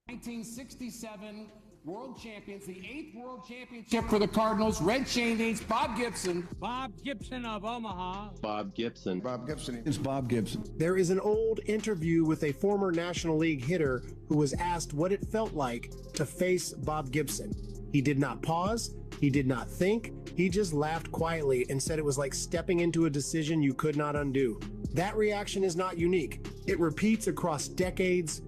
1967 World Champions, the 8th World Championship for the Cardinals. Red chain names Bob Gibson. Bob Gibson of Omaha. Bob Gibson. Bob Gibson. It's Bob Gibson. There is an old interview with a former National League hitter who was asked what it felt like to face Bob Gibson. He did not pause. He did not think. He just laughed quietly and said it was like stepping into a decision you could not undo. That reaction is not unique. It repeats across decades.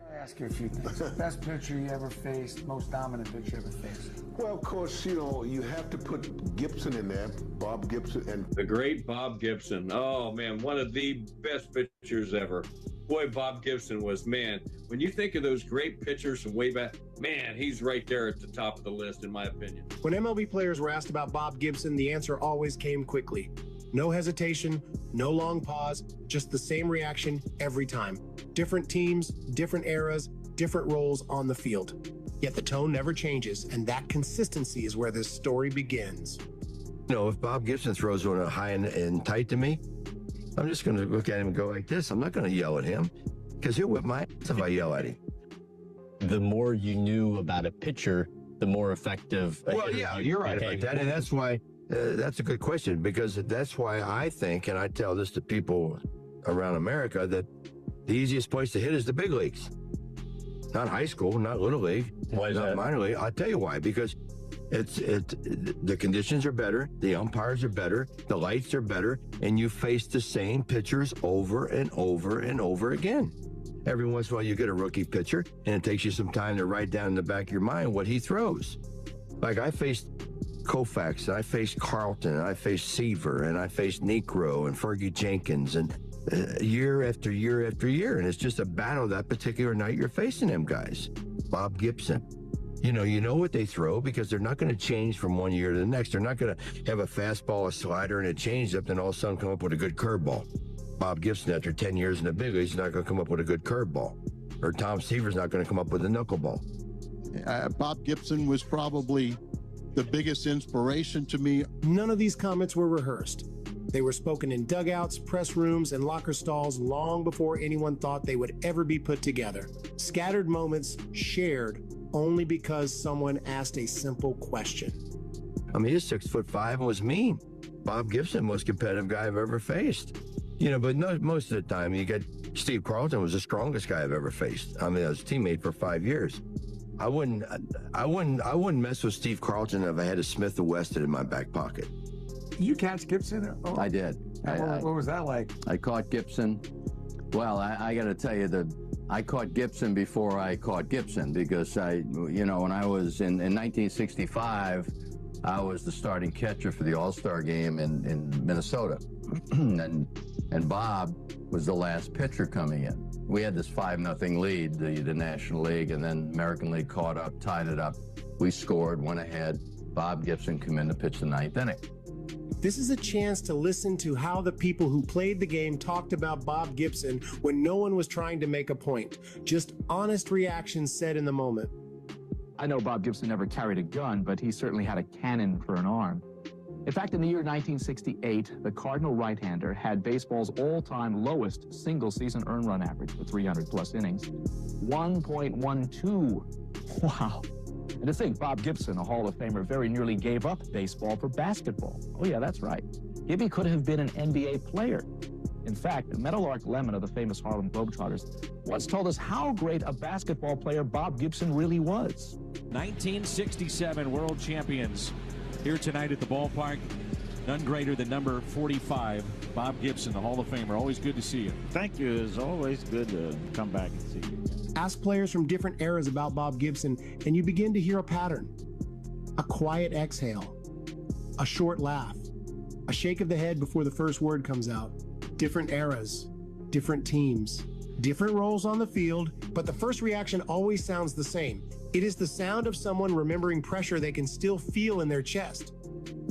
I ask you a few things. Best pitcher you ever faced, most dominant pitcher you ever faced? Well, of course, you have to put Gibson in there, Bob Gibson. And The great Bob Gibson. Oh, man, one of the best pitchers ever. Boy, Bob Gibson was, man, when you think of those great pitchers from way back, man, he's right there at the top of the list, in my opinion. When MLB players were asked about Bob Gibson, the answer always came quickly. No hesitation, no long pause, just the same reaction every time. Different teams, different eras, different roles on the field. Yet the tone never changes, and that consistency is where this story begins. You know, if Bob Gibson throws one high and tight to me, I'm just going to look at him and go like this. I'm not going to yell at him because he'll whip my ass if I yell at him. The more you knew about a pitcher, the more effective. Well, yeah, you're right about that. And that's why, that's a good question, because that's why I think, and I tell this to people around America, that the easiest place to hit is the big leagues. Not high school, not little league, Why is not that? minor league. I'll tell you why, because the conditions are better, the umpires are better, the lights are better, and you face the same pitchers over and over and over again. Every once in a while you get a rookie pitcher, and it takes you some time to write down in the back of your mind what he throws. Like I faced Koufax, and I faced Carlton, and I faced Seaver, and I faced Necro and Fergie Jenkins, and year after year after year, and it's just a battle that particular night you're facing them guys. Bob Gibson. You know what they throw because they're not going to change from one year to the next. They're not going to have a fastball, a slider, and a changeup, then all of a sudden come up with a good curveball. Bob Gibson, after 10 years in the big leagues, is not going to come up with a good curveball. Or Tom Seaver's not going to come up with a knuckleball. Bob Gibson was probably the biggest inspiration to me. None of these comments were rehearsed. They were spoken in dugouts, press rooms, and locker stalls long before anyone thought they would ever be put together. Scattered moments shared only because someone asked a simple question. I mean, he's 6'5" and was mean. Bob Gibson, most competitive guy I've ever faced. But no, most of the time you get Steve Carlton was the strongest guy I've ever faced. I mean, I was a teammate for 5 years. I wouldn't mess with Steve Carlton if I had a Smith & Wesson in my back pocket. Did you catch Gibson? Oh. I did. What was that like? I caught Gibson. Well, I got to tell you that I caught Gibson before I caught Gibson because when I was in 1965, I was the starting catcher for the All-Star game in Minnesota. and Bob was the last pitcher coming in. We had this 5-0 lead, the National League, and then American League caught up, tied it up. We scored, went ahead. Bob Gibson came in to pitch the 9th inning. This is a chance to listen to how the people who played the game talked about Bob Gibson when no one was trying to make a point. Just honest reactions said in the moment. I know Bob Gibson never carried a gun, but he certainly had a cannon for an arm. In fact, in the year 1968, the Cardinal right-hander had baseball's all-time lowest single-season earned run average with 300-plus innings, 1.12. Wow. And to think, Bob Gibson, a Hall of Famer, very nearly gave up baseball for basketball. Oh, yeah, that's right. Gibby could have been an NBA player. In fact, Meadowlark Lemon of the famous Harlem Globetrotters once told us how great a basketball player Bob Gibson really was. 1967 World Champions here tonight at the ballpark. None greater than number 45, Bob Gibson, the Hall of Famer. Always good to see you. Thank you. It's always good to come back and see you. Ask players from different eras about Bob Gibson, and you begin to hear a pattern. A quiet exhale, a short laugh, a shake of the head before the first word comes out. Different eras, different teams, different roles on the field, but the first reaction always sounds the same. It is the sound of someone remembering pressure they can still feel in their chest.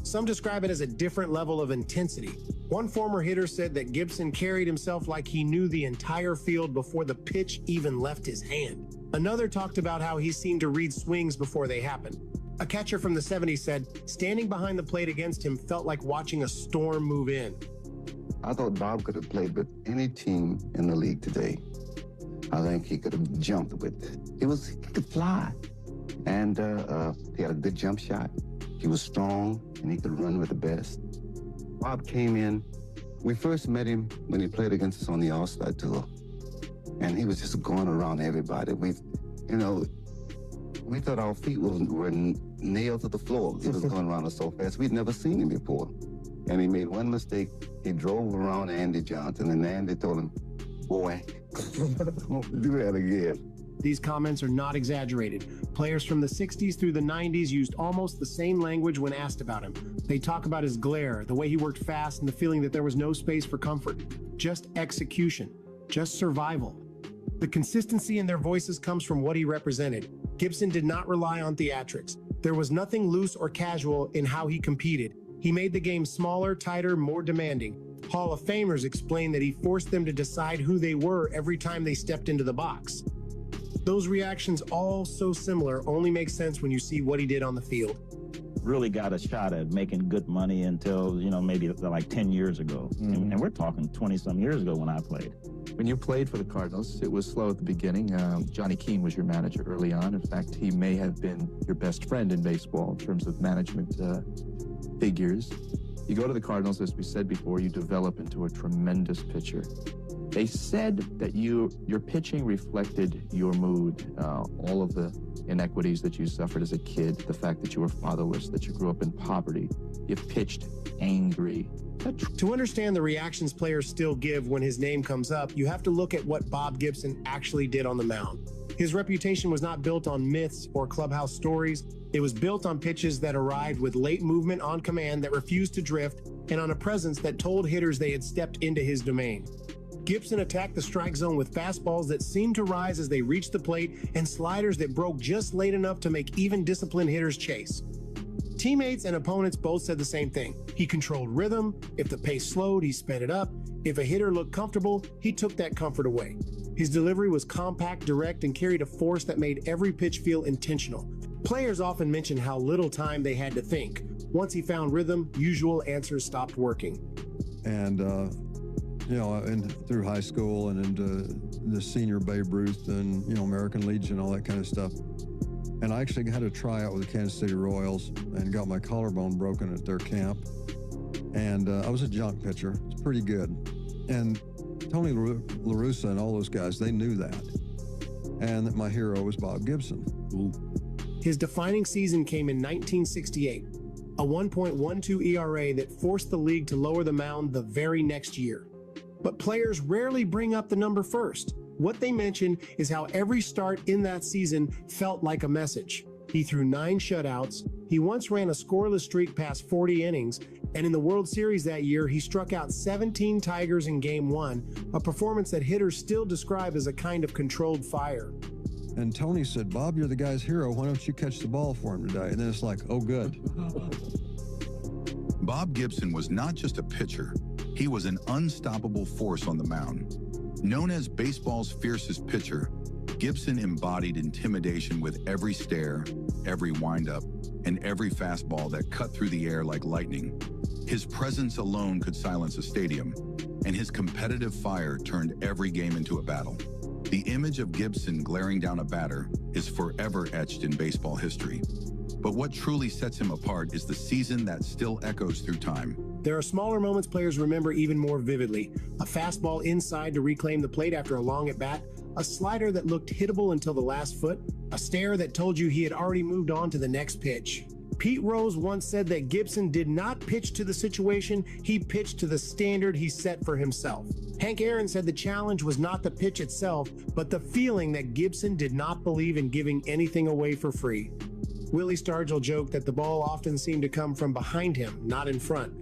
Some describe it as a different level of intensity. One former hitter said that Gibson carried himself like he knew the entire field before the pitch even left his hand. Another talked about how he seemed to read swings before they happened. A catcher from the 70s said, standing behind the plate against him felt like watching a storm move in. I thought Bob could have played with any team in the league today. I think he could have jumped with it. He could fly. And he had a good jump shot. He was strong, and he could run with the best. Bob came in. We first met him when he played against us on the All-Star Tour. And he was just going around everybody. We thought our feet were nailed to the floor. He was going around us so fast. We'd never seen him before. And he made one mistake. He drove around Andy Johnson, and Andy told him, "Boy, don't do that again." These comments are not exaggerated. Players from the 60s through the 90s used almost the same language when asked about him. They talk about his glare, the way he worked fast, and the feeling that there was no space for comfort. Just execution. Just survival. The consistency in their voices comes from what he represented. Gibson did not rely on theatrics. There was nothing loose or casual in how he competed. He made the game smaller, tighter, more demanding. Hall of Famers explain that he forced them to decide who they were every time they stepped into the box. Those reactions, all so similar, only make sense when you see what he did on the field. Really got a shot at making good money until, maybe like 10 years ago. And we're talking 20-some years ago when I played. When you played for the Cardinals, it was slow at the beginning. Johnny Keane was your manager early on. In fact, he may have been your best friend in baseball in terms of management figures. You go to the Cardinals, as we said before, you develop into a tremendous pitcher. They said that your pitching reflected your mood, all of the inequities that you suffered as a kid, the fact that you were fatherless, that you grew up in poverty. You pitched angry. To understand the reactions players still give when his name comes up, you have to look at what Bob Gibson actually did on the mound. His reputation was not built on myths or clubhouse stories. It was built on pitches that arrived with late movement on command that refused to drift, and on a presence that told hitters they had stepped into his domain. Gibson attacked the strike zone with fastballs that seemed to rise as they reached the plate and sliders that broke just late enough to make even disciplined hitters chase. Teammates and opponents both said the same thing. He controlled rhythm. If the pace slowed, he sped it up. If a hitter looked comfortable, he took that comfort away. His delivery was compact, direct, and carried a force that made every pitch feel intentional. Players often mention how little time they had to think. Once he found rhythm, usual answers stopped working. And and through high school and into the senior Babe Ruth and, American Legion, all that kind of stuff. And I actually had a tryout with the Kansas City Royals and got my collarbone broken at their camp. And I was a junk pitcher. It's pretty good. And Tony La Russa and all those guys, they knew that. And that my hero was Bob Gibson. Ooh. His defining season came in 1968, a 1.12 ERA that forced the league to lower the mound the very next year. But players rarely bring up the number first. What they mention is how every start in that season felt like a message. He threw 9 shutouts. He once ran a scoreless streak past 40 innings. And in the World Series that year, he struck out 17 Tigers in Game 1, a performance that hitters still describe as a kind of controlled fire. And Tony said, "Bob, you're the guy's hero. Why don't you catch the ball for him today?" And then it's like, oh, good. Bob Gibson was not just a pitcher. He was an unstoppable force on the mound. Known as baseball's fiercest pitcher, Gibson embodied intimidation with every stare, every windup, and every fastball that cut through the air like lightning. His presence alone could silence a stadium, and his competitive fire turned every game into a battle. The image of Gibson glaring down a batter is forever etched in baseball history. But what truly sets him apart is the season that still echoes through time. There are smaller moments players remember even more vividly. A fastball inside to reclaim the plate after a long at-bat, a slider that looked hittable until the last foot, a stare that told you he had already moved on to the next pitch. Pete Rose once said that Gibson did not pitch to the situation, he pitched to the standard he set for himself. Hank Aaron said the challenge was not the pitch itself, but the feeling that Gibson did not believe in giving anything away for free. Willie Stargell joked that the ball often seemed to come from behind him, not in front.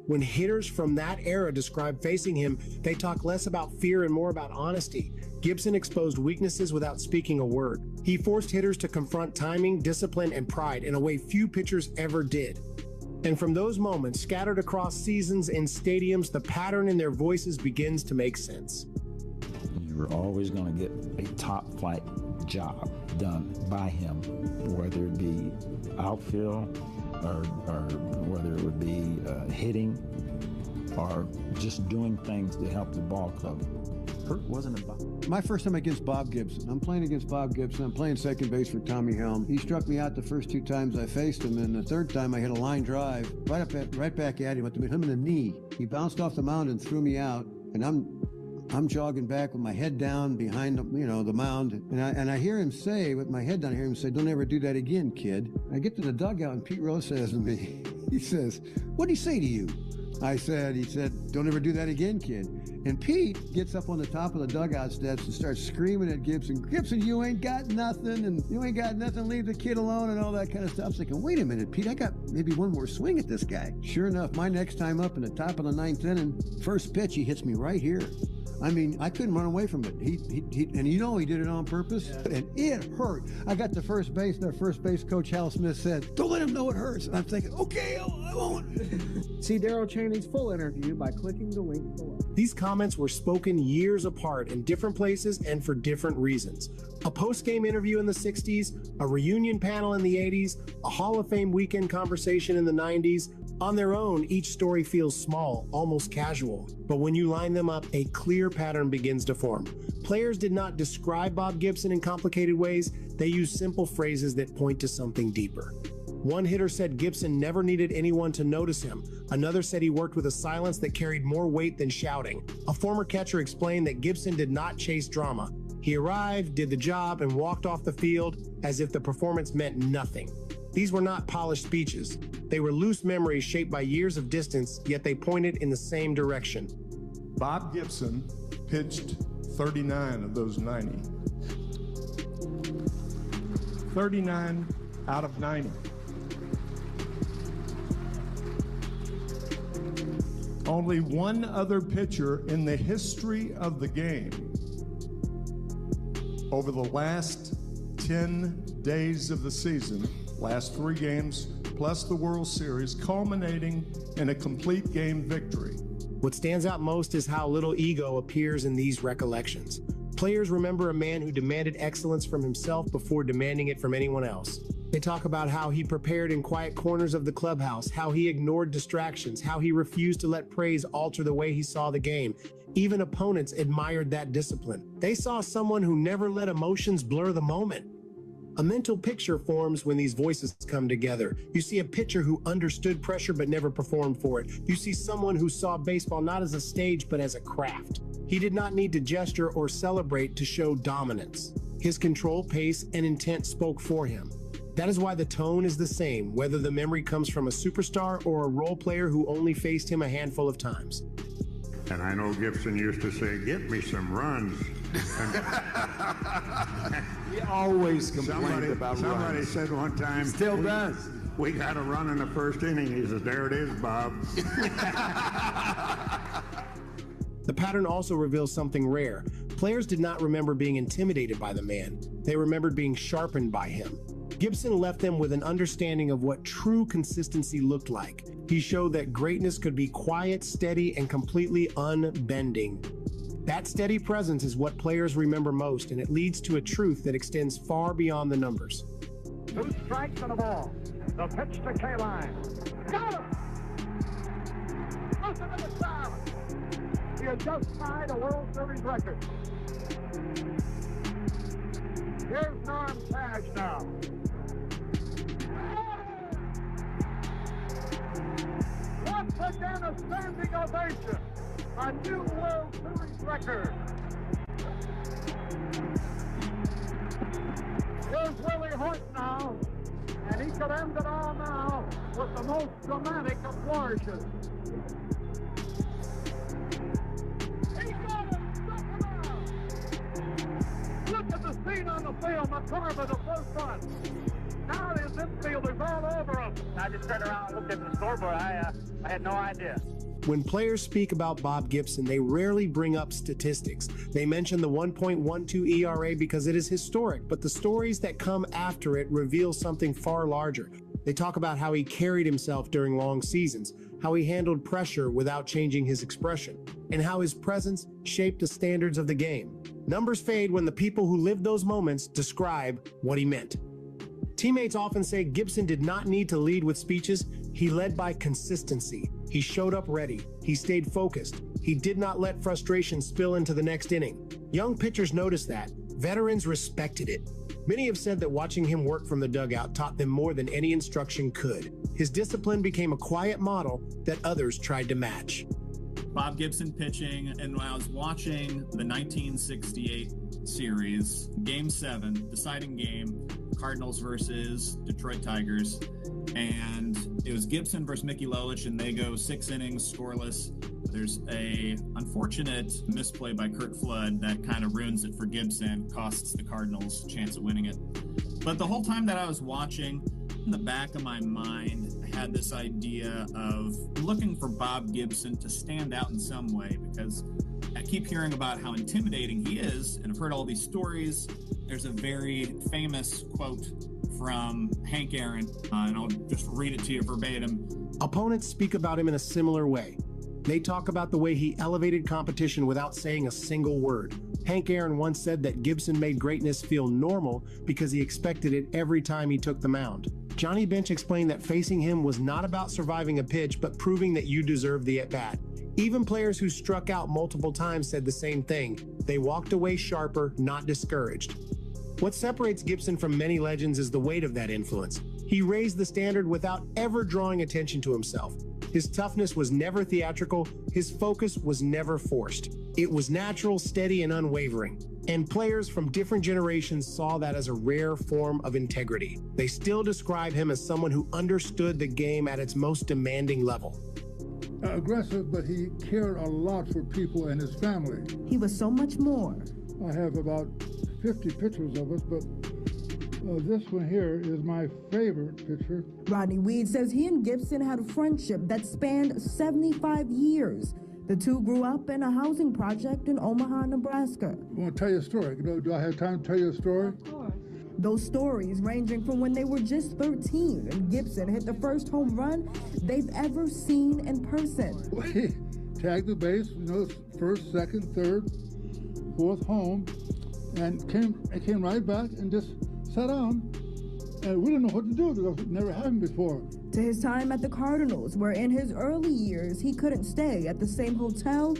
When hitters from that era describe facing him, they talk less about fear and more about honesty. Gibson exposed weaknesses without speaking a word. He forced hitters to confront timing, discipline, and pride in a way few pitchers ever did. And from those moments, scattered across seasons and stadiums, the pattern in their voices begins to make sense. You're always going to get a top-flight job done by him, whether it be outfield or whether it would be hitting or just doing things to help the ball club wasn't about. My first time against Bob Gibson. I'm playing against Bob Gibson. I'm playing second base for Tommy Helm. He struck me out the first 2 times I faced him, and the third time I hit a line drive right back at him, hit him in the knee. He bounced off the mound and threw me out, and I'm jogging back with my head down behind the mound, and I hear him say, with my head down, I hear him say, "Don't ever do that again, kid." I get to the dugout, and Pete Rose says to me, he says, "What'd he say to you?" He said, "Don't ever do that again, kid." And Pete gets up on the top of the dugout steps and starts screaming at Gibson, "Gibson, you ain't got nothing, and you ain't got nothing, leave the kid alone," and all that kind of stuff. I was thinking, wait a minute, Pete, I got maybe one more swing at this guy. Sure enough, my next time up in the top of the 9th inning, first pitch, he hits me right here. I mean, I couldn't run away from it. He and he did it on purpose, and it hurt. I got to first base, and our first base coach, Hal Smith, said, "Don't let him know it hurts." And I'm thinking, okay, I won't. See Darryl Cheney's full interview by clicking the link below. These comments were spoken years apart in different places and for different reasons. A post-game interview in the 60s, a reunion panel in the 80s, a Hall of Fame weekend conversation in the 90s. On their own, each story feels small, almost casual. But when you line them up, a clear pattern begins to form. Players did not describe Bob Gibson in complicated ways. They used simple phrases that point to something deeper. One hitter said Gibson never needed anyone to notice him. Another said he worked with a silence that carried more weight than shouting. A former catcher explained that Gibson did not chase drama. He arrived, did the job, and walked off the field as if the performance meant nothing. These were not polished speeches. They were loose memories shaped by years of distance, yet they pointed in the same direction. Bob Gibson pitched 39 of those 90. 39 out of 90. Only one other pitcher in the history of the game over the last 10 days of the season, last 3 games, plus the World Series, culminating in a complete game victory. What stands out most is how little ego appears in these recollections. Players remember a man who demanded excellence from himself before demanding it from anyone else. They talk about how he prepared in quiet corners of the clubhouse, how he ignored distractions, how he refused to let praise alter the way he saw the game. Even opponents admired that discipline. They saw someone who never let emotions blur the moment. A mental picture forms when these voices come together. You see a pitcher who understood pressure but never performed for it. You see someone who saw baseball not as a stage but as a craft. He did not need to gesture or celebrate to show dominance. His control, pace, and intent spoke for him. That is why the tone is the same, whether the memory comes from a superstar or a role player who only faced him a handful of times. And I know Gibson used to say, "Get me some runs." He always complained about runs. Somebody said one time, Still does. "We got a run in the first inning." He said, "There it is, Bob." The pattern also reveals something rare. Players did not remember being intimidated by the man. They remembered being sharpened by him. Gibson left them with an understanding of what true consistency looked like. He showed that greatness could be quiet, steady, and completely unbending. That steady presence is what players remember most, and it leads to a truth that extends far beyond the numbers. 2 strikes and a ball. The pitch to K-Line. Got him! Listen to the silence. He has just tied a World Series record. Here's Norm Cash now. Once again, a standing ovation. A new World Series record. Here's Willie Hort now, and he could end it all now with the most dramatic of flourishes. He got it! Struck him out! Look at the scene on the field. McCormick, the first one. Now his infielders all over him. I just turned around and looked at the scoreboard. I had no idea. When players speak about Bob Gibson, they rarely bring up statistics. They mention the 1.12 ERA because it is historic, but the stories that come after it reveal something far larger. They talk about how he carried himself during long seasons, how he handled pressure without changing his expression, and how his presence shaped the standards of the game. Numbers fade when the people who lived those moments describe what he meant. Teammates often say Gibson did not need to lead with speeches. He led by consistency. He showed up ready. He stayed focused. He did not let frustration spill into the next inning. Young pitchers noticed that. Veterans respected it. Many have said that watching him work from the dugout taught them more than any instruction could. His discipline became a quiet model that others tried to match. Bob Gibson pitching, and when I was watching the 1968 series, Game 7, deciding game, Cardinals versus Detroit Tigers, and it was Gibson versus Mickey Lolich, and they go 6 innings scoreless. There's a unfortunate misplay by Curt Flood that kind of ruins it for Gibson, costs the Cardinals a chance of winning it. But the whole time that I was watching, in the back of my mind, I had this idea of looking for Bob Gibson to stand out in some way, because I keep hearing about how intimidating he is, and I've heard all these stories. There's a very famous quote from Hank Aaron, and I'll just read it to you verbatim. Opponents speak about him in a similar way. They talk about the way he elevated competition without saying a single word. Hank Aaron once said that Gibson made greatness feel normal because he expected it every time he took the mound. Johnny Bench explained that facing him was not about surviving a pitch, but proving that you deserved the at-bat. Even players who struck out multiple times said the same thing. They walked away sharper, not discouraged. What separates Gibson from many legends is the weight of that influence. He raised the standard without ever drawing attention to himself. His toughness was never theatrical. His focus was never forced. It was natural, steady, and unwavering. And players from different generations saw that as a rare form of integrity. They still describe him as someone who understood the game at its most demanding level. Aggressive, but he cared a lot for people and his family. He was so much more. I have about 50 pictures of us, but this one here is my favorite picture. Rodney Weed says he and Gibson had a friendship that spanned 75 years. The two grew up in a housing project in Omaha, Nebraska. I want to tell you a story. Do I have time to tell you a story? Of course. Those stories ranging from when they were just 13 and Gibson hit the first home run they've ever seen in person. We tagged the base, first, second, third, fourth home, and came right back and just sat down. And we didn't know what to do because it never happened before. To his time at the Cardinals, where in his early years he couldn't stay at the same hotel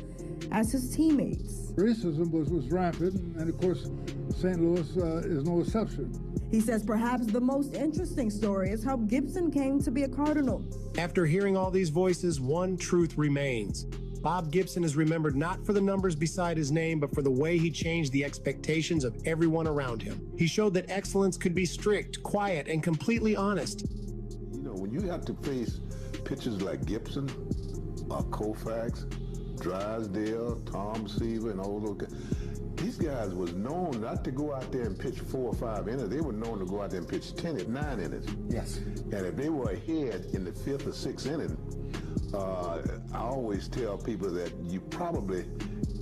as his teammates. Racism was rampant, and of course, St. Louis is no exception. He says perhaps the most interesting story is how Gibson came to be a Cardinal. After hearing all these voices, one truth remains. Bob Gibson is remembered not for the numbers beside his name, but for the way he changed the expectations of everyone around him. He showed that excellence could be strict, quiet, and completely honest. When you have to face pitchers like Gibson, Koufax, Drysdale, Tom Seaver, and all those guys, these guys was known not to go out there and pitch 4 or 5 innings. They were known to go out there and pitch 9 innings. Yes. And if they were ahead in the 5th or 6th inning, I always tell people that you probably...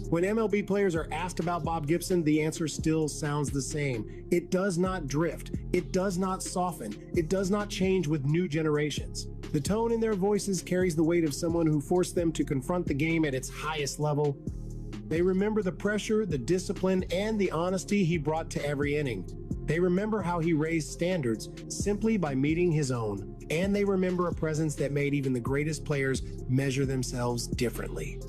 When MLB players are asked about Bob Gibson, the answer still sounds the same. It does not drift. It does not soften. It does not change with new generations. The tone in their voices carries the weight of someone who forced them to confront the game at its highest level. They remember the pressure, the discipline, and the honesty he brought to every inning. They remember how he raised standards simply by meeting his own. And they remember a presence that made even the greatest players measure themselves differently.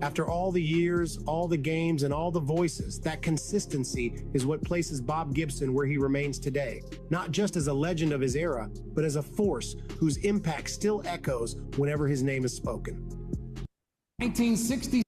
After all the years, all the games, and all the voices, that consistency is what places Bob Gibson where he remains today, not just as a legend of his era, but as a force whose impact still echoes whenever his name is spoken. 1967.